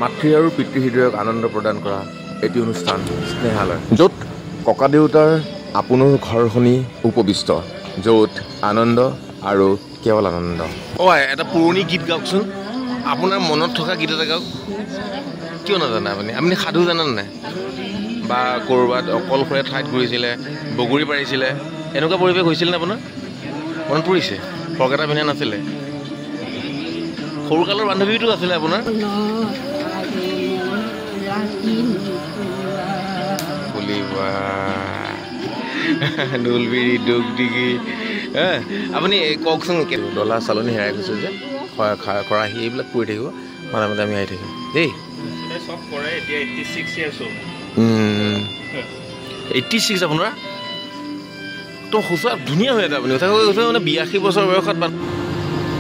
মাতৃ আৰু পিতৃ হৃদয়ক আনন্দ প্ৰদান কৰা এটি অনুষ্ঠান স্নেহালয়, য'ত ককা দেউতাৰ আপোনৰ ঘৰ শুনি উপবিষ্ট, য'ত আনন্দ আৰু কেৱল আনন্দ। এটা পুৰণি গীত গাওকচোন, আপোনাৰ মনত থকা গীত এটা গাওক। কিয় নাজানে আপুনি সাধু জানেনে নাই? বা ক'ৰবাত অকলশৰে ঠাইত ঘূৰিছিলে, বগৰী পাৰিছিলে, এনেকুৱা পৰিৱেশ হৈছিল নে আপোনাৰ? মনত পৰিছে? ফ্ৰক এটা পিন্ধা নাছিলে? সৰুকালৰ বান্ধৱীটো আছিলে আপোনাৰ? ঢোলবিৰি দুখ দিগি আপুনি কওকচোন, ডলা চালনী হেৰাই গৈছে যে, খৰাহী এইবিলাক পৰি থাকিব, মাজে মাজে আমি আহি থাকিম দেই। 86 আপোনাৰ? তো সঁচা ধুনীয়া হৈ আছে আপুনি, কথা কৈছে মানে 82 বছৰ বয়সত।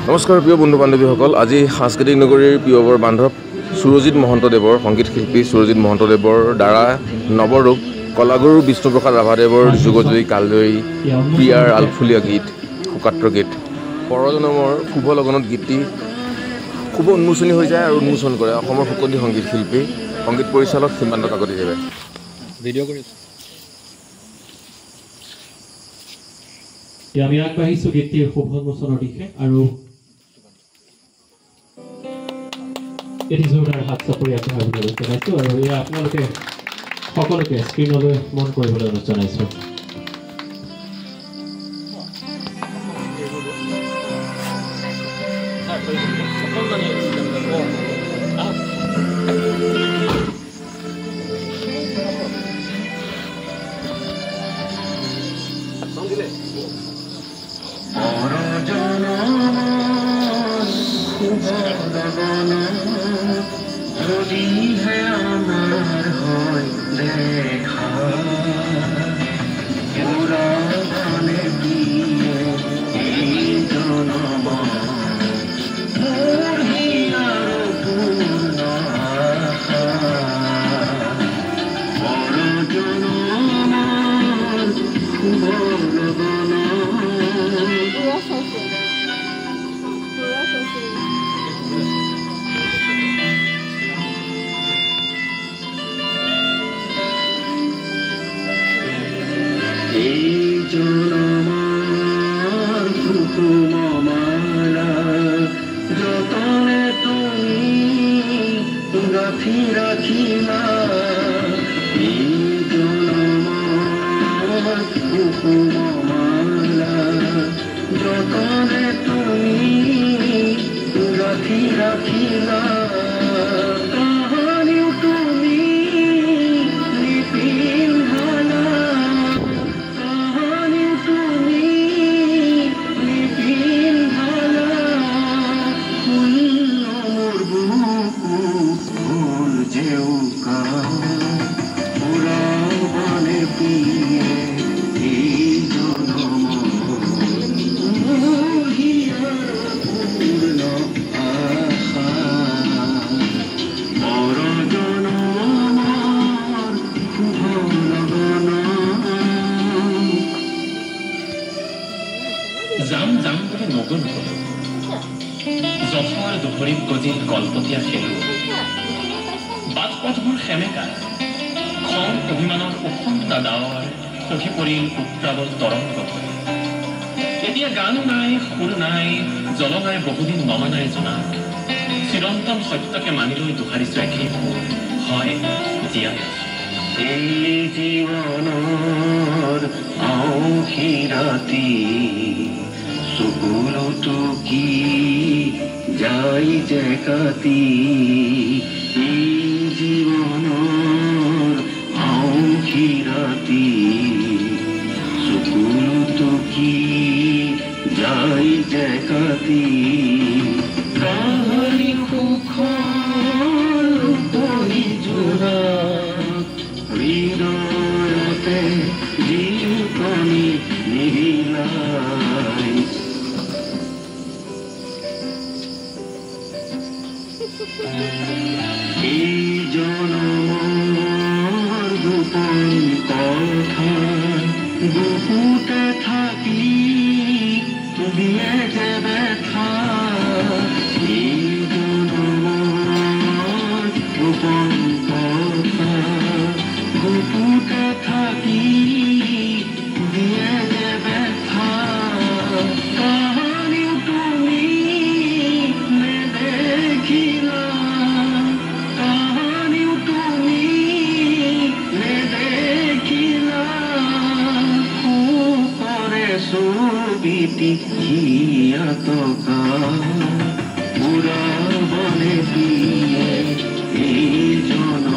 নমস্কাৰ প্ৰিয় বন্ধু বান্ধৱীসকল, আজি সাংস্কৃতিক নগৰীৰ প্ৰিয়বৰ বান্ধৱ সুৰজিৎ মহন্তদেৱৰ, সংগীত শিল্পী সুৰজিৎ মহন্তদেৱৰ দ্বাৰা নৱৰূপ কলাগুৰু বিষ্ণুপ্ৰসাদ ৰাভাদেৱৰ যুগজয়ী কালজয়ী প্ৰিয়াৰ আলফুলীয়া গীত শোকাত্ৰ গীত পৰজনমৰ শুভ লগনত গীতটি শুভ উন্মোচনী হৈ যায় আৰু উন্মোচন কৰে অসমৰ সুকন্তি সংগীত শিল্পী সংগীত পৰিচালক সীমান্ত কাকতিদেৱে। ভিডিঅ' কৰি আমি আগবাঢ়িছোঁ গীতটিৰ শুভ উন্মোচনৰ দিশে, আৰু এটি জোৰদাৰ হাত চাপৰি আগবঢ়াবলৈ অনুৰোধ জনাইছোঁ, আৰু এয়া আপোনালোকে সকলোকে স্ক্ৰীণলৈ মন কৰিবলৈ অনুৰোধ জনাইছোঁ। চিৰন্তন সত্যকে মানিলৈ দোহাৰিছো একেই হয় জীয়াই এই জীৱনৰ আউখি ৰাতি চকুলতো কি যাই যে কাটি এই জীৱনৰ আউখি ৰাতি চকুলতো কি যাই যে কাটি পুৰা বলে দিয়ে এই জন